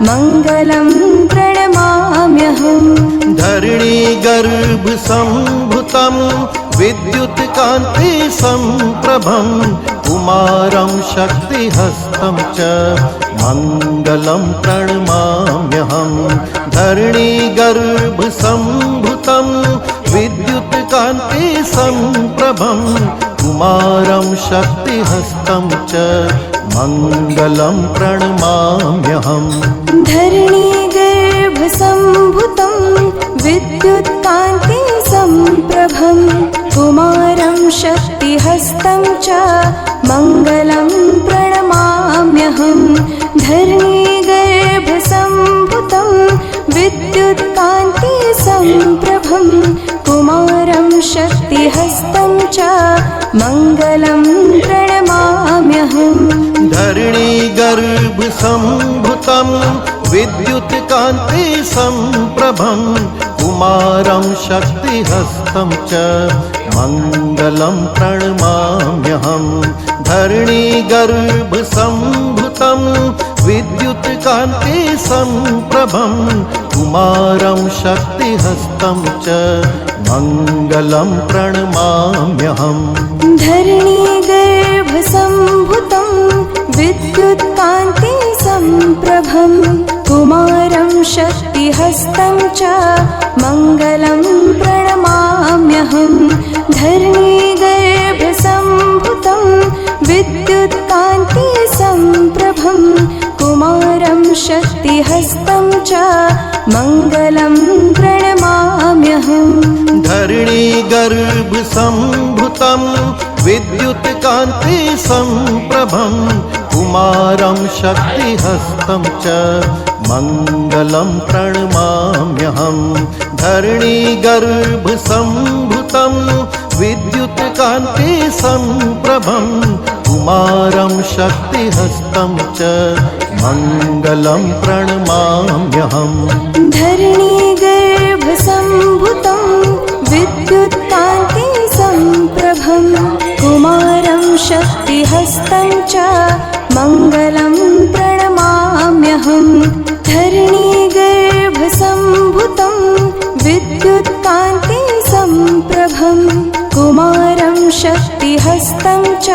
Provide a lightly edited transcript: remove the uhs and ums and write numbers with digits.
मङ्गलं प्रणमाम्यहम्। धरणीगर्भसम्भूतं विद्युत्कान्ति सम्प्रभं कुमारं शक्तिहस्तं च मङ्गलं प्रणमाम्यहम्। धरणीगर्भसम्भूतं विद्युत्कान्ति सम्प्रभं कुमारं शक्तिहस्तं च मङ्गलं प्रणमाम्यहम्। धरणीगर्भसम्भूतं विद्युत्कान्ति सम्प्रभं कुमारं शक्तिहस्तं च मङ्गलं प्रणमाम्यहम्। धरणीगर्भसम्भूतं विद्युत्कान्ति सम्प्रभं कुमारं शक्तिहस्तं च मङ्गलं प्रणमाम्यहम्। धरणीगर्भसम्भूतं विद्युत्कान्ति सम्प्रभं कुमारं शक्तिहस्तं च मङ्गलं प्रणमाम्यहम्। धरणीगर्भसम्भूतं विद्युत्कान्ति सम्प्रभं कुमारं शक्तिहस्तं च मङ्गलं प्रणमाम्यहम्। धरणीगर्भसम्भूतं विद्युत्कान्ति सम्प्रभं कुमारं शक्तिहस्तं च मङ्गलं प्रणमाम्यहम्। धरणीगर्भसम्भूतं विद्युत्कान्ति सम्प्रभं कुमारं शक्तिहस्तं च मङ्गलं प्रणमाम्यहम्। धरणीगर्भसम्भूतं विद्युत्कान्ति सम्प्रभं कुमारं शक्तिहस्तं च मङ्गलं प्रणमाम्यहम्। धरणीगर्भसम्भूतं विद्युत्कान्ति सम्प्रभं कुमारं शक्तिहस्तं च मङ्गलं प्रणमाम्यहम्। धरणीगर्भसम्भूतं विद्युत्कान्ति सम्प्रभं कुमारं शक्तिहस्तं च मङ्गलं प्रणमाम्यहम्। धरणीगर्भसम्भूतं विद्युत्कान्ति सम्प्रभं कुमारं शक्तिहस्तं च